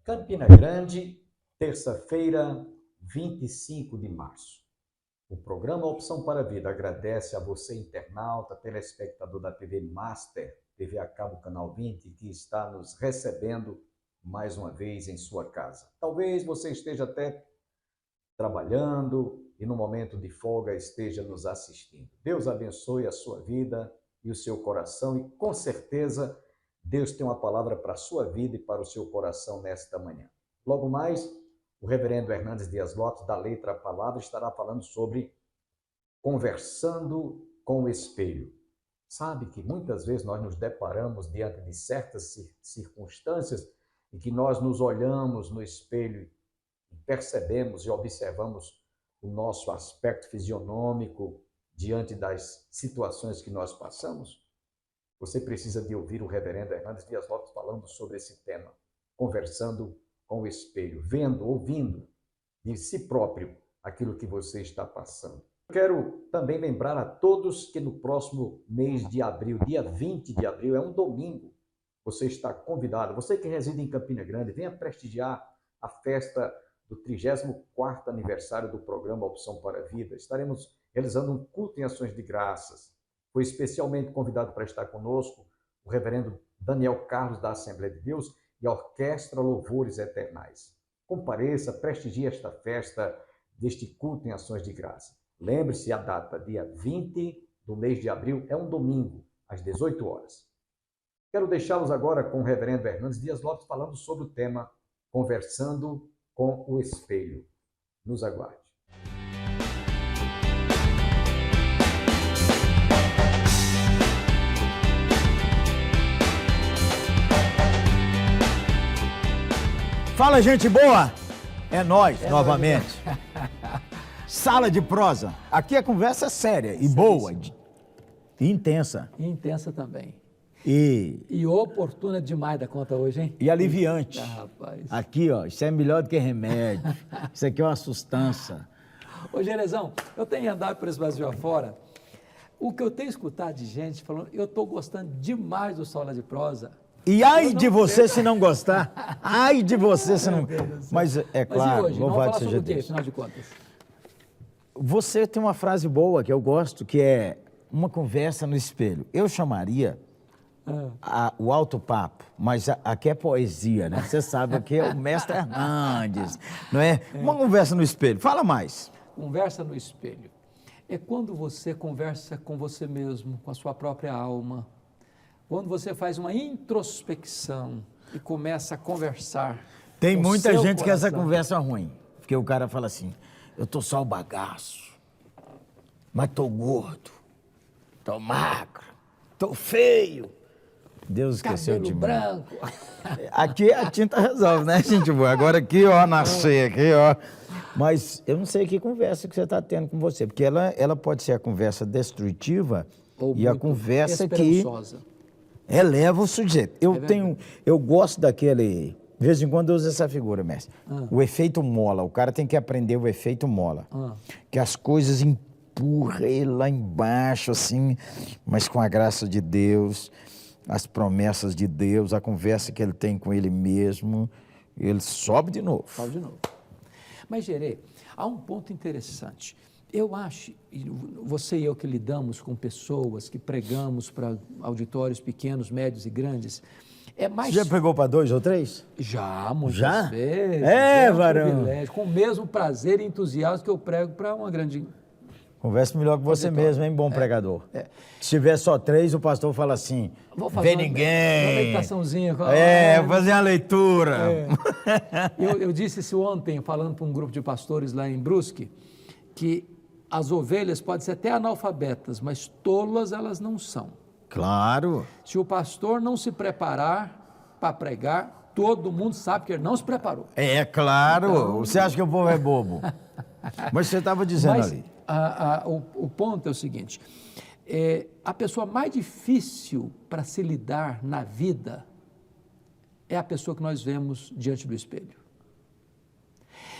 Campina Grande, terça-feira, 25 de março. O programa Opção para a Vida agradece a você, internauta, telespectador da TV Master, TV a cabo Canal 20, que está nos recebendo mais uma vez em sua casa. Talvez você esteja até trabalhando e no momento de folga esteja nos assistindo. Deus abençoe a sua vida e o seu coração e com certeza Deus tem uma palavra para a sua vida e para o seu coração nesta manhã. Logo mais, o reverendo Hernandes Dias Lopes, da Letra à Palavra, estará falando sobre conversando com o espelho. Sabe que muitas vezes nós nos deparamos diante de certas circunstâncias em que nós nos olhamos no espelho e percebemos e observamos o nosso aspecto fisionômico diante das situações que nós passamos? Você precisa de ouvir o reverendo Hernandes Dias Lopes falando sobre esse tema, conversando com o espelho, vendo, ouvindo de si próprio aquilo que você está passando. Quero também lembrar a todos que no próximo mês de abril, dia 20 de abril, é um domingo, você está convidado, você que reside em Campina Grande, venha prestigiar a festa do 34º aniversário do programa Opção para a Vida. Estaremos realizando um culto em ações de graças. Foi especialmente convidado para estar conosco o reverendo Daniel Carlos, da Assembleia de Deus, e a Orquestra Louvores Eternais. Compareça, prestigie esta festa deste culto em ações de graça. Lembre-se, a data, dia 20 do mês de abril, é um domingo, às 18 horas. Quero deixá-los agora com o reverendo Hernandes Dias Lopes falando sobre o tema Conversando com o Espelho. Nos aguarde. Fala, gente boa! É nós, novamente. Sala de prosa. Aqui a conversa é séria e boa. E intensa. E intensa também. E oportuna demais da conta hoje, hein? E aliviante. Rapaz. Aqui, ó, isso é melhor do que remédio. Isso aqui é uma sustância. Ô, Gerezão, eu tenho andado por esse Brasil afora. O que eu tenho escutado de gente falando, eu estou gostando demais do Sala de Prosa. E ai de você se não gostar. Ai de você se não... Mas é claro, hoje, louvado seja Deus. Afinal de contas? Você tem uma frase boa que eu gosto, que é uma conversa no espelho. Eu chamaria o alto papo, mas aqui é poesia, né? Você sabe, aqui é o mestre Hernandes, não é? Uma conversa no espelho. Fala mais. Conversa no espelho. É quando você conversa com você mesmo, com a sua própria alma. Quando você faz uma introspecção e começa a conversar. Tem muita gente que essa conversa é ruim, porque o cara fala assim, eu tô só o bagaço, mas tô gordo, tô magro, tô feio. Deus esqueceu de mim. Cabelo branco. Aqui a tinta resolve, né, gente boa? Agora aqui, ó, nascer aqui, ó. Mas eu não sei que conversa que você está tendo com você, porque ela pode ser a conversa destrutiva e a conversa que eleva o sujeito. Eu gosto daquele... De vez em quando eu uso essa figura, mestre. O efeito mola. O cara tem que aprender o efeito mola. Que as coisas empurram ele lá embaixo, assim, mas com a graça de Deus, as promessas de Deus, a conversa que ele tem com ele mesmo, ele sobe de novo. Sobe de novo. Mas, Gerê, há um ponto interessante. Eu acho, você e eu que lidamos com pessoas, que pregamos para auditórios pequenos, médios e grandes, é mais... Você já pregou para 2 ou 3? Já, muitas vezes. É, varão. Com o mesmo prazer e entusiasmo que eu prego para uma grande... Conversa melhor que você mesmo, hein, bom pregador. Se tiver só 3, o pastor fala assim, vê ninguém. Uma meditaçãozinha. Fazer uma leitura. Eu disse isso ontem, falando para um grupo de pastores lá em Brusque, que as ovelhas podem ser até analfabetas, mas tolas elas não são. Claro. Se o pastor não se preparar para pregar, todo mundo sabe que ele não se preparou. É claro. Então... Você acha que o povo é bobo? Mas você estava dizendo ali. O ponto é o seguinte, a pessoa mais difícil para se lidar na vida é a pessoa que nós vemos diante do espelho.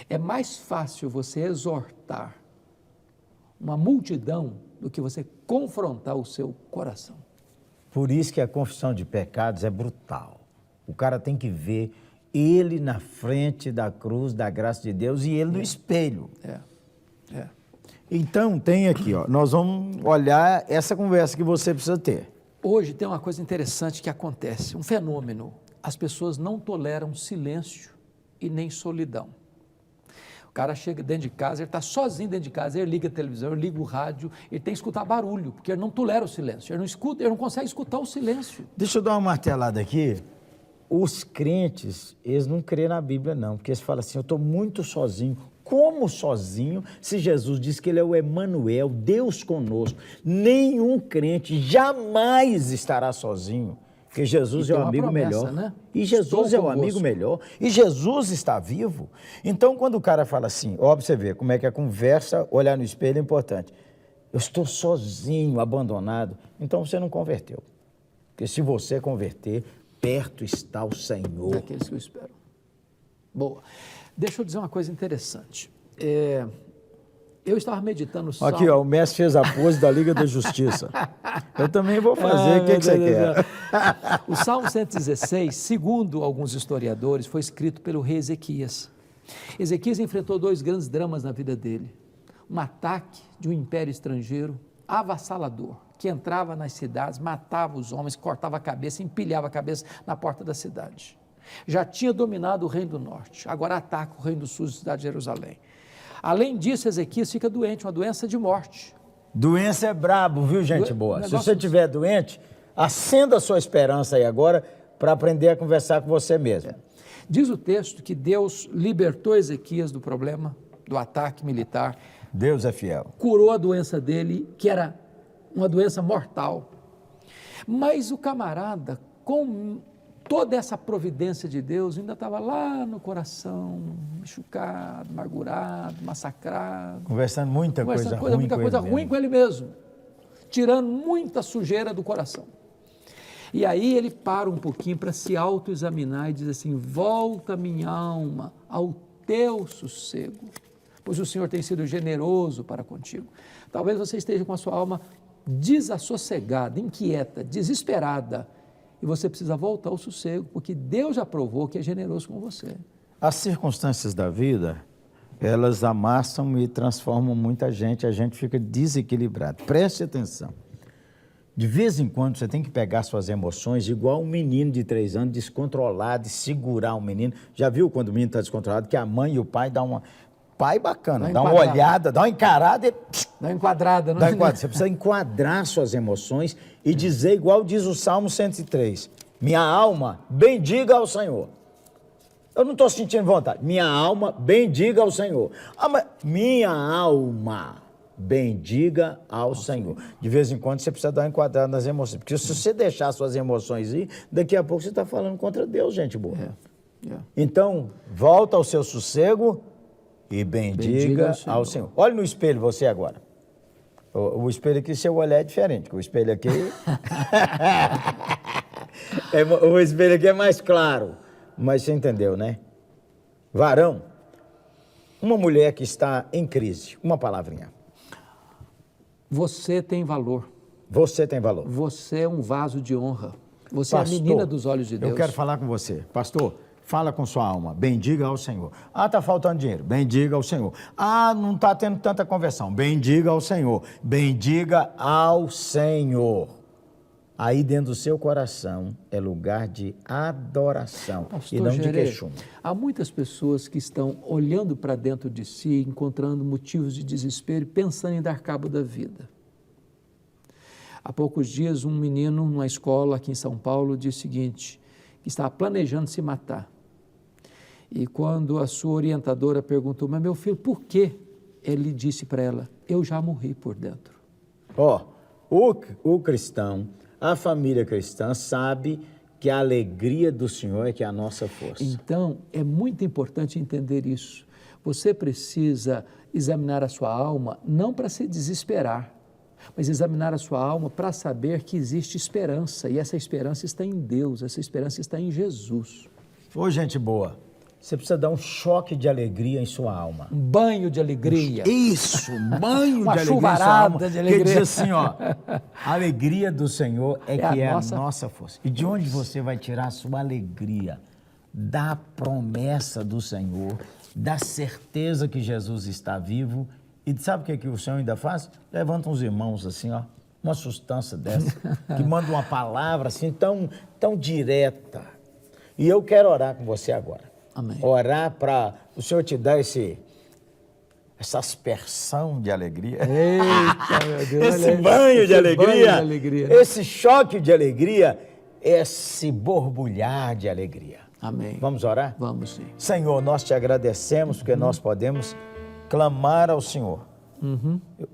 É mais fácil você exortar uma multidão do que você confrontar o seu coração. Por isso que a confissão de pecados é brutal. O cara tem que ver ele na frente da cruz, da graça de Deus, e ele no espelho. Então, tem aqui, ó, nós vamos olhar essa conversa que você precisa ter. Hoje tem uma coisa interessante que acontece, um fenômeno. As pessoas não toleram silêncio e nem solidão. O cara chega dentro de casa, ele está sozinho dentro de casa, ele liga a televisão, ele liga o rádio, ele tem que escutar barulho, porque ele não tolera o silêncio, ele não consegue escutar o silêncio. Deixa eu dar uma martelada aqui. Os crentes, eles não creem na Bíblia, não, porque eles falam assim, eu estou muito sozinho. Como sozinho, se Jesus diz que ele é o Emanuel, Deus conosco? Nenhum crente jamais estará sozinho, porque Jesus é o amigo melhor. Né? E Jesus é o amigo melhor. E Jesus está vivo. Então, quando o cara fala assim, ó, pra você ver como é que a conversa, olhar no espelho é importante. Eu estou sozinho, abandonado. Então, você não converteu. Porque se você converter, perto está o Senhor. Daqueles que eu espero. Boa. Deixa eu dizer uma coisa interessante. Eu estava meditando o Salmo... Aqui, ó, o mestre fez a pose da Liga da Justiça. Eu também vou fazer, o que você quer? O Salmo 116, segundo alguns historiadores, foi escrito pelo rei Ezequias. Ezequias enfrentou 2 grandes dramas na vida dele. Um ataque de um império estrangeiro avassalador, que entrava nas cidades, matava os homens, cortava a cabeça, empilhava a cabeça na porta da cidade. Já tinha dominado o reino do norte, agora ataca o reino do sul, a cidade de Jerusalém. Além disso, Ezequias fica doente, uma doença de morte. Doença é brabo, viu, gente boa? Se você estiver doente, acenda a sua esperança aí agora para aprender a conversar com você mesmo. Diz o texto que Deus libertou Ezequias do problema, do ataque militar. Deus é fiel. Curou a doença dele, que era uma doença mortal. Mas o camarada, com toda essa providência de Deus, ainda estava lá no coração, machucado, amargurado, massacrado. Conversando muita coisa ruim com ele mesmo, tirando muita sujeira do coração. E aí ele para um pouquinho para se autoexaminar e diz assim, volta minha alma ao teu sossego, pois o Senhor tem sido generoso para contigo. Talvez você esteja com a sua alma desassossegada, inquieta, desesperada, e você precisa voltar ao sossego, porque Deus já provou que é generoso com você. As circunstâncias da vida, elas amassam e transformam muita gente, a gente fica desequilibrado. Preste atenção. De vez em quando você tem que pegar suas emoções, igual um menino de 3 anos, descontrolado, e segurar o menino. Já viu quando o menino está descontrolado, que a mãe e o pai dão uma... Pai bacana, dá uma olhada, dá uma encarada e... Dá uma enquadrada, não é? Você precisa enquadrar suas emoções e dizer igual diz o Salmo 103. Minha alma, bendiga ao Senhor. Eu não estou sentindo vontade. Minha alma, bendiga ao Senhor. Mas minha alma, bendiga ao Senhor. De vez em quando você precisa dar uma enquadrada nas emoções. Porque se você deixar suas emoções ir, daqui a pouco você está falando contra Deus, gente boa. Então, volta ao seu sossego... E bendiga ao Senhor. Olhe no espelho você agora. O espelho aqui, seu olhar é diferente, porque o espelho aqui... o espelho aqui é mais claro. Mas você entendeu, né? Varão, uma mulher que está em crise, uma palavrinha. Você tem valor. Você tem valor. Você é um vaso de honra. Você Pastor, é a menina dos olhos de Deus. Eu quero falar com você. Pastor... Fala com sua alma, bendiga ao Senhor. Ah, está faltando dinheiro, bendiga ao Senhor. Ah, não está tendo tanta conversão, bendiga ao Senhor. Bendiga ao Senhor. Aí dentro do seu coração é lugar de adoração. Pastor e não Gerê, de queixume. Há muitas pessoas que estão olhando para dentro de si, encontrando motivos de desespero e pensando em dar cabo da vida. Há poucos dias, um menino numa escola aqui em São Paulo disse o seguinte, que estava planejando se matar. E quando a sua orientadora perguntou, mas meu filho, por quê? Ele disse para ela, eu já morri por dentro. O cristão, a família cristã sabe que a alegria do Senhor é que é a nossa força. Então, é muito importante entender isso. Você precisa examinar a sua alma, não para se desesperar, mas examinar a sua alma para saber que existe esperança, e essa esperança está em Deus, essa esperança está em Jesus. Ô, gente boa, você precisa dar um choque de alegria em sua alma. Um banho de alegria. Isso, um banho de alegria em sua alma. De alegria. Que diz assim, ó, a alegria do Senhor é que é a nossa força. E de onde você vai tirar a sua alegria? da promessa do Senhor, da certeza que Jesus está vivo. E sabe o que o Senhor ainda faz? Levanta uns irmãos assim, ó, uma sustância dessa, que manda uma palavra assim tão direta. E eu quero orar com você agora. Amém. Orar para o Senhor te dar essa aspersão de alegria. Eita, meu Deus, Esse banho de alegria, alegria. esse choque de alegria, esse borbulhar de alegria. Amém. Vamos orar? Vamos sim. Senhor, nós te agradecemos porque nós podemos clamar ao Senhor.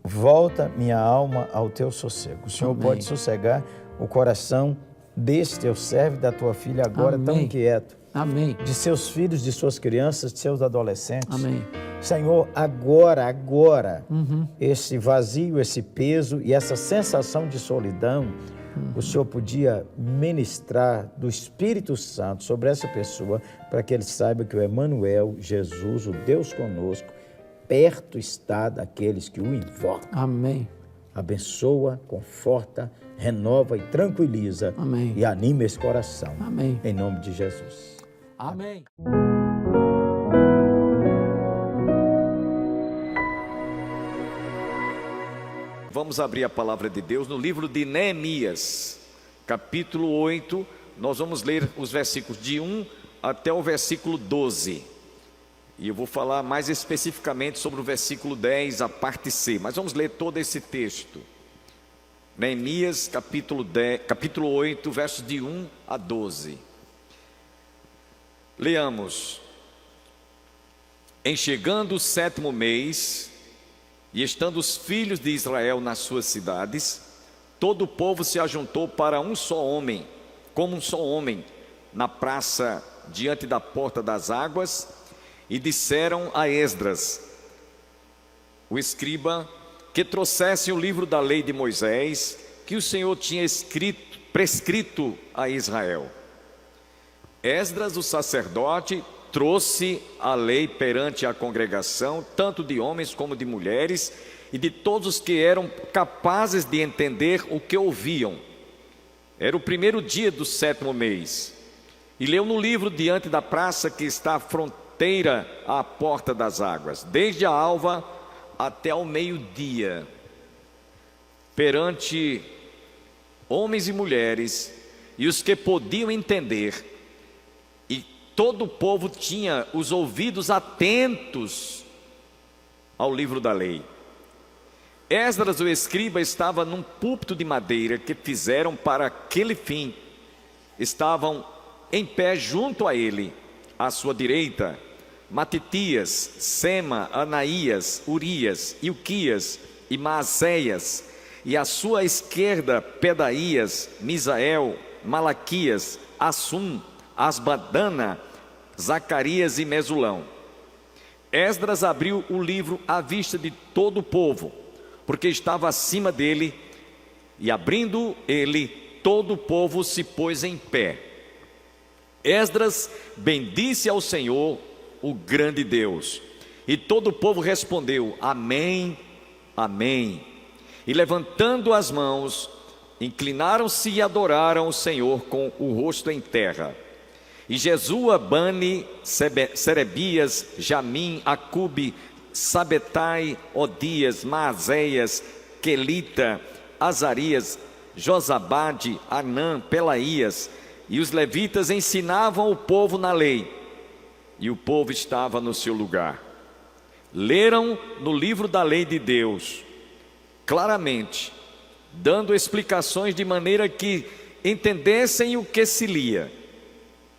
Volta minha alma ao teu sossego. O Senhor Amém. pode sossegar o coração desse teu servo e da tua filha agora tão Amém. inquieto. Amém. De seus filhos, de suas crianças, de seus adolescentes. Amém. Senhor, agora, esse vazio, esse peso e essa sensação de solidão, o Senhor podia ministrar do Espírito Santo sobre essa pessoa, para que ele saiba que o Emmanuel, Jesus, o Deus conosco, perto está daqueles que o invocam. Amém. Abençoa, conforta, renova e tranquiliza. Amém. E anima esse coração. Amém. Em nome de Jesus. Amém. Vamos abrir a palavra de Deus no livro de Neemias, capítulo 8. Nós vamos ler os versículos de 1 até o versículo 12. E eu vou falar mais especificamente sobre o versículo 10, a parte C. Mas vamos ler todo esse texto. Neemias, capítulo 8, versos de 1 a 12. Leamos. Em chegando o 7º mês, e estando os filhos de Israel nas suas cidades, todo o povo se ajuntou para um só homem, como um só homem, na praça diante da porta das águas, e disseram a Esdras, o escriba, que trouxesse o livro da lei de Moisés, que o Senhor tinha prescrito a Israel. Esdras, o sacerdote, trouxe a lei perante a congregação, tanto de homens como de mulheres, e de todos os que eram capazes de entender o que ouviam. Era o 1º dia do 7º mês. E leu no livro diante da praça que está à fronteira à porta das águas, desde a alva até ao meio-dia, perante homens e mulheres, e os que podiam entender. Todo o povo tinha os ouvidos atentos ao livro da lei. Esdras, o escriba, estava num púlpito de madeira que fizeram para aquele fim. Estavam em pé junto a ele, à sua direita, Matitias, Sema, Anaías, Urias, Ilquias e Maaseias, e à sua esquerda, Pedaías, Misael, Malaquias, Assum, Asbadana, Zacarias e Mesulão. Esdras abriu o livro à vista de todo o povo, porque estava acima dele, e abrindo ele, todo o povo se pôs em pé. Esdras bendisse ao Senhor, o grande Deus, e todo o povo respondeu, amém, amém. E levantando as mãos, inclinaram-se e adoraram o Senhor com o rosto em terra. E Jesua, Bani, Serebias, Jamim, Acube, Sabetai, Odias, Maazéias, Quelita, Azarias, Josabade, Anã, Pelaías, e os levitas ensinavam o povo na lei, e o povo estava no seu lugar. Leram no livro da lei de Deus, claramente, dando explicações de maneira que entendessem o que se lia.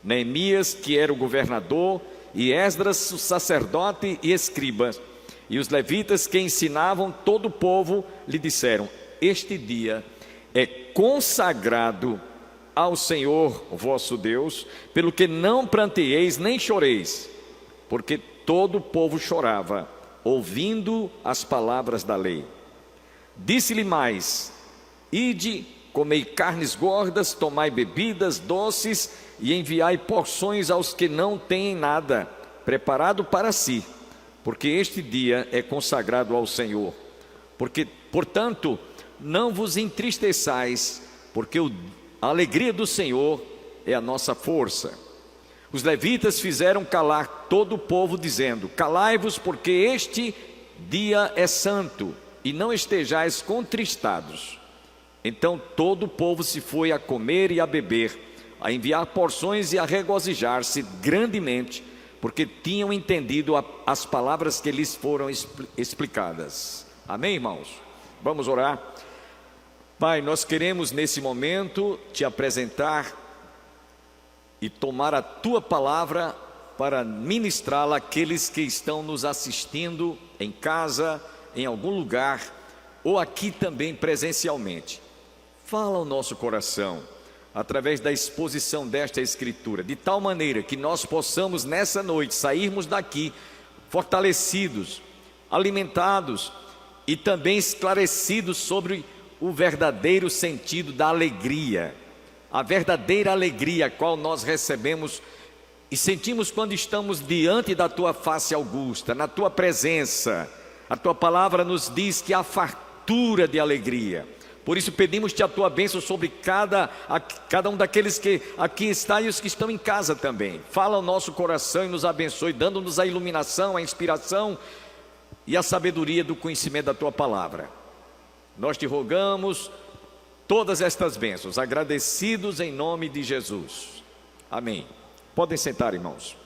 Neemias, que era o governador, e Esdras, o sacerdote e escriba, e os levitas que ensinavam todo o povo, lhe disseram, este dia é consagrado ao Senhor vosso Deus, pelo que não pranteeis nem choreis, porque todo o povo chorava, ouvindo as palavras da lei. Disse-lhe mais, ide, comei carnes gordas, tomai bebidas doces, e enviai porções aos que não têm nada preparado para si, porque este dia é consagrado ao Senhor. Portanto, não vos entristeçais, porque a alegria do Senhor é a nossa força. Os levitas fizeram calar todo o povo, dizendo: calai-vos, porque este dia é santo, e não estejais contristados. Então todo o povo se foi a comer e a beber, a enviar porções e a regozijar-se grandemente, porque tinham entendido as palavras que lhes foram explicadas. Amém, irmãos? Vamos orar. Pai, nós queremos nesse momento te apresentar e tomar a tua palavra para ministrá-la àqueles que estão nos assistindo em casa, em algum lugar, ou aqui também presencialmente. Fala ao nosso coração, através da exposição desta Escritura, de tal maneira que nós possamos nessa noite sairmos daqui fortalecidos, alimentados e também esclarecidos sobre o verdadeiro sentido da alegria, a verdadeira alegria a qual nós recebemos e sentimos quando estamos diante da tua face augusta, na tua presença. A tua palavra nos diz que há fartura de alegria. Por isso pedimos-te a tua bênção sobre cada um daqueles que aqui está e os que estão em casa também. Fala ao nosso coração e nos abençoe, dando-nos a iluminação, a inspiração e a sabedoria do conhecimento da tua palavra. Nós te rogamos todas estas bênçãos, agradecidos em nome de Jesus. Amém. Podem sentar, irmãos.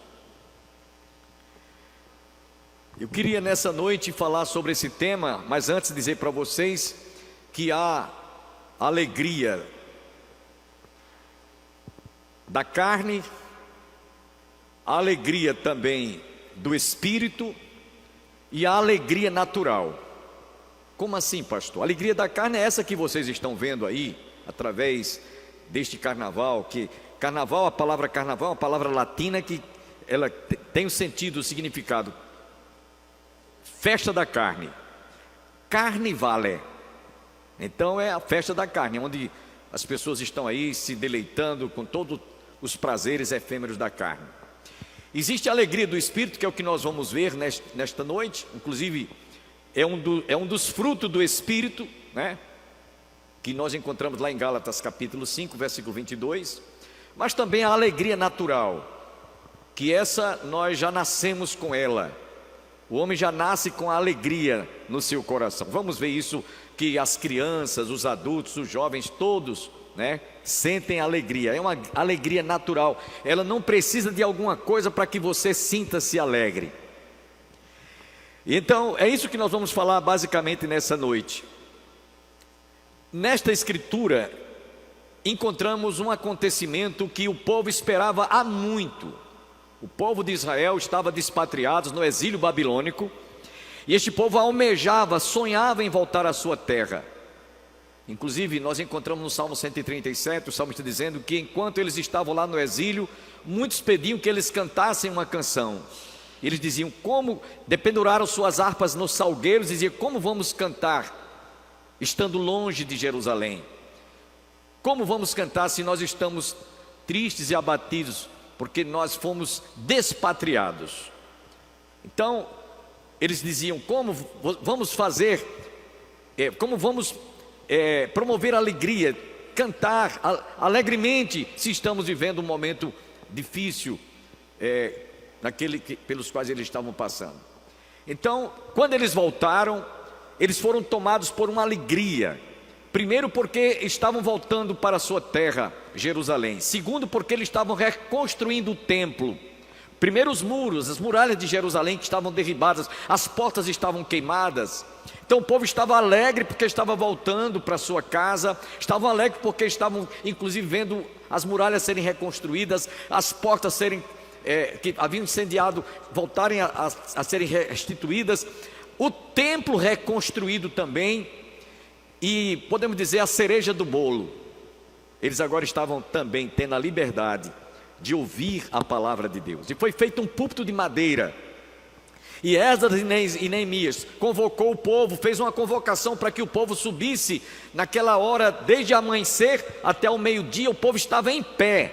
Eu queria nessa noite falar sobre esse tema, mas antes dizer para vocês que há alegria da carne, a alegria também do espírito e a alegria natural. Como assim, pastor? A alegria da carne é essa que vocês estão vendo aí, através deste carnaval, que carnaval, a palavra carnaval é uma palavra latina que ela tem o sentido, o significado, festa da carne, carnivale. Então é a festa da carne, onde as pessoas estão aí se deleitando com todos os prazeres efêmeros da carne. Existe a alegria do Espírito, que é o que nós vamos ver nesta noite, inclusive é um dos frutos do Espírito, né? Que nós encontramos lá em Gálatas capítulo 5, versículo 22, mas também a alegria natural, que essa nós já nascemos com ela. O homem já nasce com a alegria no seu coração. Vamos ver isso, que as crianças, os adultos, os jovens, todos, né, sentem alegria. É uma alegria natural. Ela não precisa de alguma coisa para que você sinta-se alegre. Então, é isso que nós vamos falar basicamente nessa noite. Nesta escritura, encontramos um acontecimento que o povo esperava há muito. O povo de Israel estava despatriado no exílio babilônico, e este povo almejava, sonhava em voltar à sua terra. Inclusive, nós encontramos no Salmo 137, o salmista dizendo que enquanto eles estavam lá no exílio, muitos pediam que eles cantassem uma canção. Eles diziam: como, dependuraram suas harpas nos salgueiros, diziam: como vamos cantar, estando longe de Jerusalém? Como vamos cantar se nós estamos tristes e abatidos, porque nós fomos despatriados? Então, eles diziam: como vamos fazer, como vamos promover alegria, cantar alegremente, se estamos vivendo um momento difícil, pelos quais eles estavam passando. Então, quando eles voltaram, eles foram tomados por uma alegria. Primeiro, porque estavam voltando para a sua terra, Jerusalém. Segundo, porque eles estavam reconstruindo o templo. Primeiro, os muros, as muralhas de Jerusalém que estavam derribadas, as portas estavam queimadas. Então o povo estava alegre porque estava voltando para a sua casa, estavam alegres porque estavam inclusive vendo as muralhas serem reconstruídas, as portas serem, que haviam incendiado, voltarem a serem restituídas, o templo reconstruído também. E podemos dizer a cereja do bolo, eles agora estavam também tendo a liberdade de ouvir a palavra de Deus. E foi feito um púlpito de madeira, e Esdras e Neemias convocou o povo, fez uma convocação para que o povo subisse naquela hora, desde amanhecer até o meio-dia. O povo estava em pé.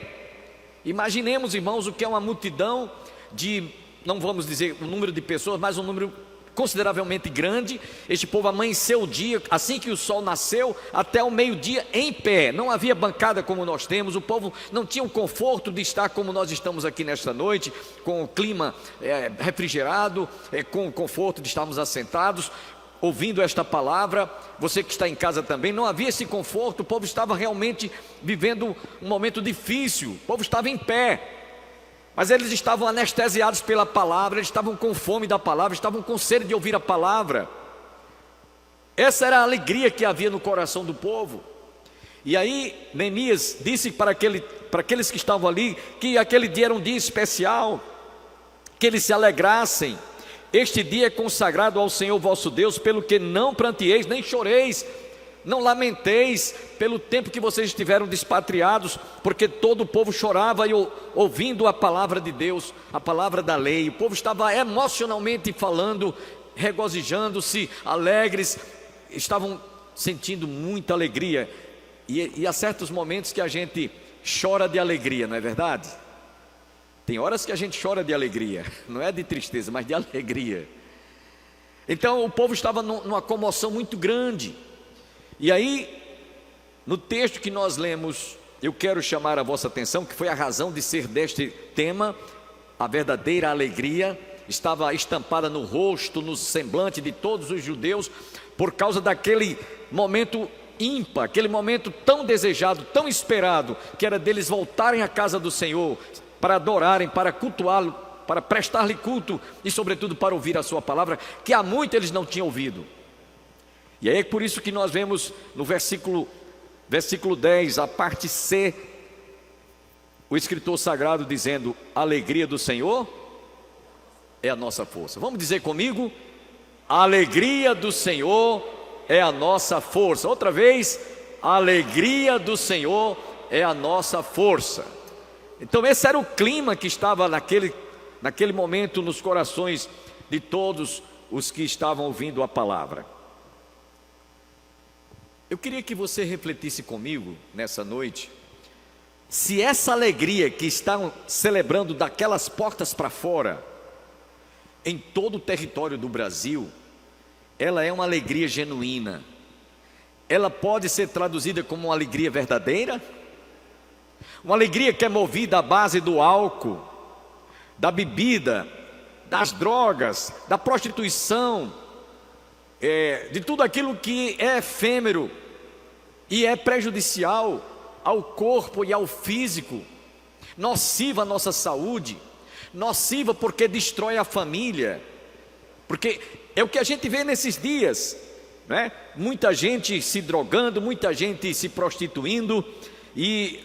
Imaginemos, irmãos, o que é uma multidão de, não vamos dizer o número de pessoas, mas um número consideravelmente grande. Este povo amanheceu o dia, assim que o sol nasceu, até o meio-dia em pé. Não havia bancada como nós temos, o povo não tinha o conforto de estar como nós estamos aqui nesta noite, com o clima refrigerado, com o conforto de estarmos assentados, ouvindo esta palavra. Você que está em casa também, não havia esse conforto, o povo estava realmente vivendo um momento difícil, o povo estava em pé. Mas eles estavam anestesiados pela palavra, eles estavam com fome da palavra, estavam com sede de ouvir a palavra. Essa era a alegria que havia no coração do povo. E aí Neemias disse para aqueles que estavam ali, que aquele dia era um dia especial, que eles se alegrassem. Este dia é consagrado ao Senhor vosso Deus, pelo que não pranteeis, nem choreis, não lamenteis pelo tempo que vocês estiveram despatriados, porque todo o povo chorava ouvindo a palavra de Deus, a palavra da lei. O povo estava emocionalmente falando, regozijando-se, alegres, estavam sentindo muita alegria. E há certos momentos que a gente chora de alegria, não é verdade? Tem horas que a gente chora de alegria, não é de tristeza, mas de alegria. Então o povo estava numa comoção muito grande. E aí, no texto que nós lemos, eu quero chamar a vossa atenção, que foi a razão de ser deste tema, a verdadeira alegria, estava estampada no rosto, no semblante de todos os judeus, por causa daquele momento ímpar, aquele momento tão desejado, tão esperado, que era deles voltarem à casa do Senhor, para adorarem, para cultuá-lo, para prestar-lhe culto, e sobretudo para ouvir a sua palavra, que há muito eles não tinham ouvido. E é por isso que nós vemos no versículo 10, a parte C, o escritor sagrado dizendo: a alegria do Senhor é a nossa força. Vamos dizer comigo: a alegria do Senhor é a nossa força. Outra vez: a alegria do Senhor é a nossa força. Então esse era o clima que estava naquele momento nos corações de todos os que estavam ouvindo a palavra. Eu queria que você refletisse comigo nessa noite, se essa alegria que estão celebrando daquelas portas para fora, em todo o território do Brasil, ela é uma alegria genuína. Ela pode ser traduzida como uma alegria verdadeira? Uma alegria que é movida à base do álcool, da bebida, das drogas, da prostituição, de tudo aquilo que é efêmero e é prejudicial ao corpo e ao físico, nociva à nossa saúde, nociva porque destrói a família, porque é o que a gente vê nesses dias, né? Muita gente se drogando, muita gente se prostituindo, e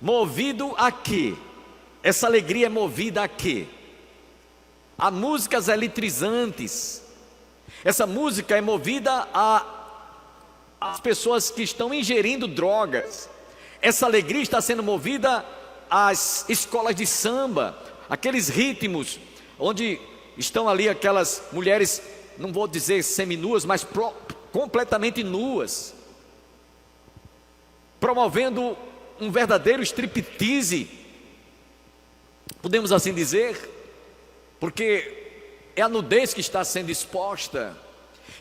movido a quê? Essa alegria é movida a quê? A músicas eletrizantes. Essa música é movida às pessoas que estão ingerindo drogas. Essa alegria está sendo movida às escolas de samba, aqueles ritmos onde estão ali aquelas mulheres, não vou dizer seminuas, mas completamente nuas, promovendo um verdadeiro striptease, podemos assim dizer, porque é a nudez que está sendo exposta,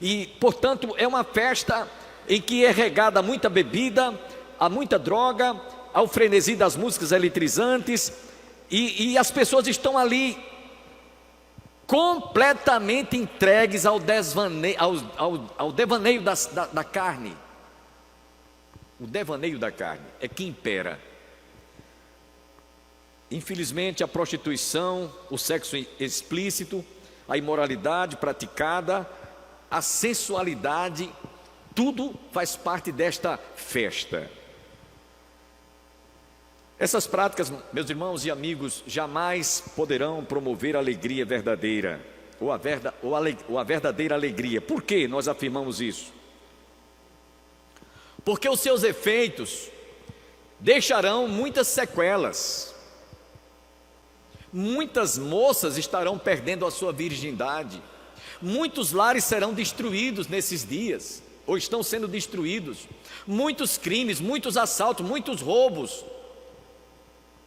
e portanto é uma festa em que é regada muita bebida, há muita droga, ao frenesi das músicas eletrizantes, e as pessoas estão ali completamente entregues ao devaneio da carne. O devaneio da carne é que impera. Infelizmente, a prostituição, o sexo explícito, a imoralidade praticada, a sensualidade, tudo faz parte desta festa. Essas práticas, meus irmãos e amigos, jamais poderão promover a alegria verdadeira, ou a verdadeira alegria. Por que nós afirmamos isso? Porque os seus efeitos deixarão muitas sequelas. Muitas moças estarão perdendo a sua virgindade. Muitos lares serão destruídos nesses dias, ou estão sendo destruídos. Muitos crimes, muitos assaltos, muitos roubos.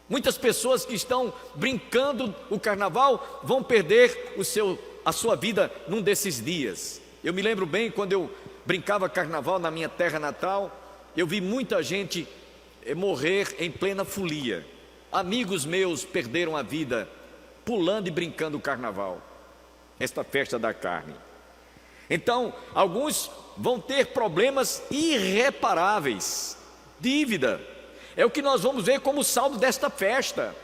Muitas pessoas que estão brincando o carnaval vão perder o seu a sua vida num desses dias. Eu me lembro bem quando eu brincava carnaval na minha terra natal, eu vi muita gente morrer em plena folia. Amigos meus perderam a vida pulando e brincando o carnaval, esta festa da carne. Então, alguns vão ter problemas irreparáveis, dívida. É o que nós vamos ver como saldo desta festa.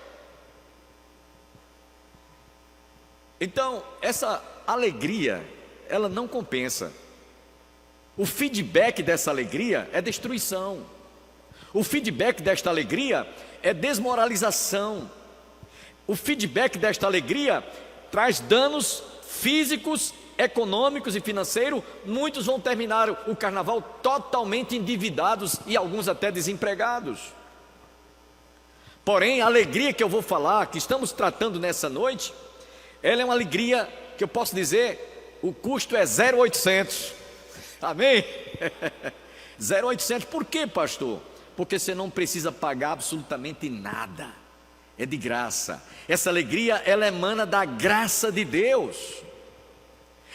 Então, essa alegria, ela não compensa. O feedback dessa alegria é destruição. O feedback desta alegria é desmoralização. O feedback desta alegria traz danos físicos, econômicos e financeiros. Muitos vão terminar o carnaval totalmente endividados e alguns até desempregados. Porém, a alegria que eu vou falar, que estamos tratando nessa noite, ela é uma alegria que eu posso dizer, o custo é 0,800. Amém? 0,800. Por quê, pastor? Porque você não precisa pagar absolutamente nada. É de graça. Essa alegria, ela emana da graça de Deus.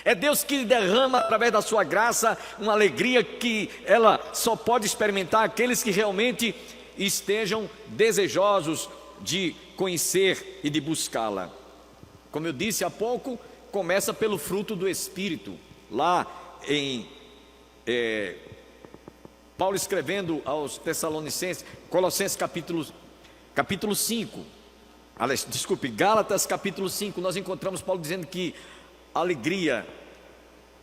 É Deus que derrama através da sua graça uma alegria que ela só pode experimentar aqueles que realmente estejam desejosos de conhecer e de buscá-la. Como eu disse há pouco, começa pelo fruto do Espírito. Lá em Paulo escrevendo aos Tessalonicenses, Colossenses capítulo 5, Gálatas capítulo 5, nós encontramos Paulo dizendo que a alegria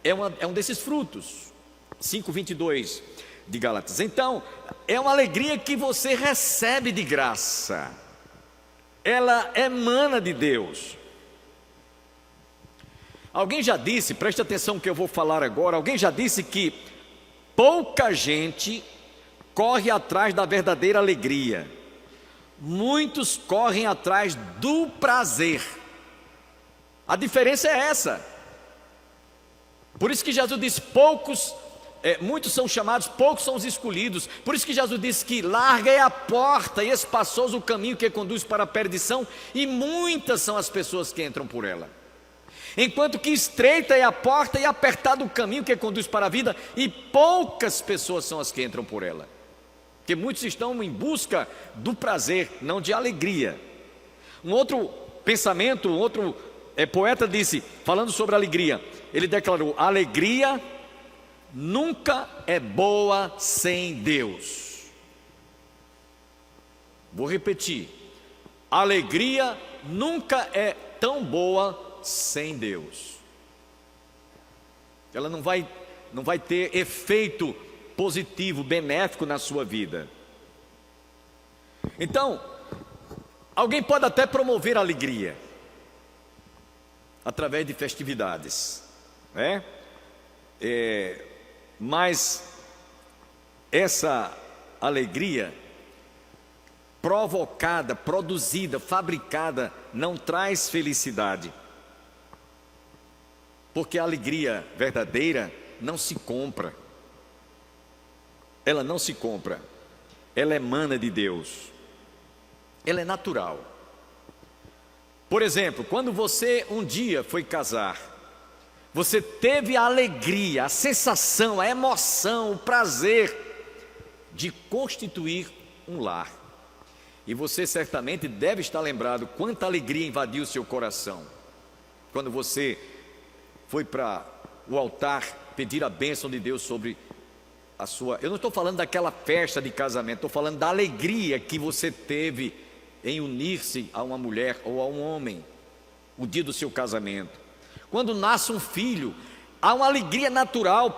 é um desses frutos. 5:22 de Gálatas. Então, é uma alegria que você recebe de graça. Ela emana de Deus. Alguém já disse, preste atenção no que eu vou falar agora, alguém já disse que pouca gente corre atrás da verdadeira alegria. Muitos correm atrás do prazer. A diferença é essa. Por isso que Jesus disse, muitos são chamados, poucos são os escolhidos. Por isso que Jesus disse que larga é a porta e espaçoso o caminho que conduz para a perdição, e muitas são as pessoas que entram por ela. Enquanto que estreita é a porta e apertado o caminho que conduz para a vida, e poucas pessoas são as que entram por ela. Porque muitos estão em busca do prazer, não de alegria. Um outro pensamento, um outro poeta disse, falando sobre a alegria, ele declarou, a alegria nunca é boa sem Deus. Vou repetir, a alegria nunca é tão boa sem Deus. Ela não vai ter efeito positivo, benéfico na sua vida. Então, alguém pode até promover a alegria através de festividades, né? Mas essa alegria provocada, produzida, fabricada, não traz felicidade. Porque a alegria verdadeira não se compra. Ela não se compra. Ela emana de Deus. Ela é natural. Por exemplo, quando você um dia foi casar, você teve a alegria, a sensação, a emoção, o prazer de constituir um lar. E você certamente deve estar lembrado quanta alegria invadiu o seu coração quando você foi para o altar pedir a bênção de Deus sobre a sua... Eu não estou falando daquela festa de casamento, estou falando da alegria que você teve em unir-se a uma mulher ou a um homem, o dia do seu casamento. Quando nasce um filho, há uma alegria natural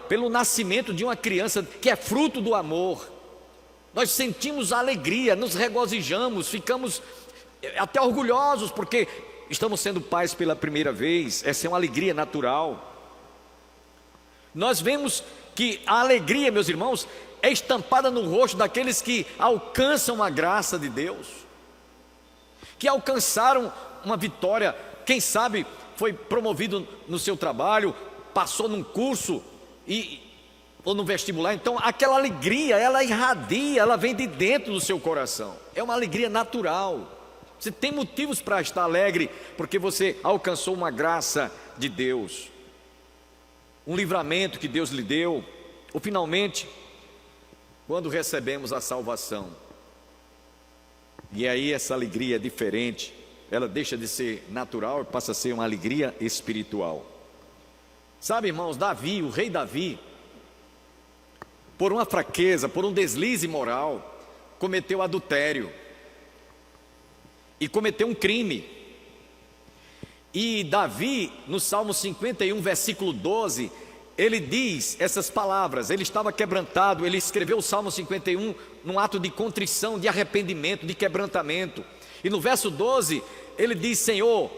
pelo nascimento de uma criança que é fruto do amor. Nós sentimos a alegria, nos regozijamos, ficamos até orgulhosos porque estamos sendo pais pela primeira vez. Essa é uma alegria natural. Nós vemos que a alegria, meus irmãos, é estampada no rosto daqueles que alcançam a graça de Deus, que alcançaram uma vitória, quem sabe foi promovido no seu trabalho, passou num curso ou no vestibular. Então aquela alegria, ela irradia, ela vem de dentro do seu coração. É uma alegria natural. Você tem motivos para estar alegre, porque você alcançou uma graça de Deus, um livramento que Deus lhe deu, ou finalmente, quando recebemos a salvação. E aí essa alegria é diferente, ela deixa de ser natural e passa a ser uma alegria espiritual. Sabe, irmãos, Davi, o rei Davi, por uma fraqueza, por um deslize moral, cometeu adultério e cometeu um crime. E Davi, no Salmo 51, versículo 12, ele diz essas palavras. Ele estava quebrantado, ele escreveu o Salmo 51 num ato de contrição, de arrependimento, de quebrantamento. E no verso 12, ele diz: Senhor,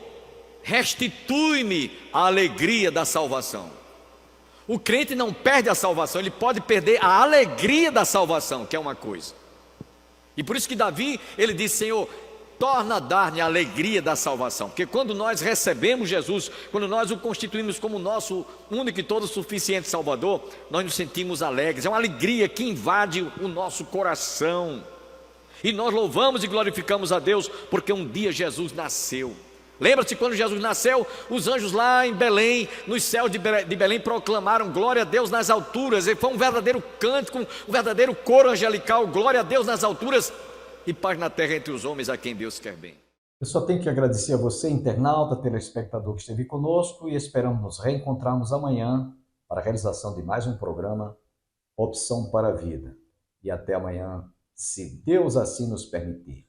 restitui-me a alegria da salvação. O crente não perde a salvação, ele pode perder a alegria da salvação, que é uma coisa. E por isso que Davi, ele diz: Senhor, torna a dar-me a alegria da salvação. Porque quando nós recebemos Jesus, quando nós o constituímos como nosso único e todo suficiente Salvador, nós nos sentimos alegres. É uma alegria que invade o nosso coração. E nós louvamos e glorificamos a Deus, porque um dia Jesus nasceu. Lembra-se quando Jesus nasceu, os anjos lá em Belém, nos céus de Belém, proclamaram glória a Deus nas alturas. E foi um verdadeiro cântico, um verdadeiro coro angelical, glória a Deus nas alturas e paz na terra entre os homens a quem Deus quer bem. Eu só tenho que agradecer a você, internauta, telespectador que esteve conosco, e esperamos nos reencontrarmos amanhã para a realização de mais um programa Opção para a Vida. E até amanhã, se Deus assim nos permitir.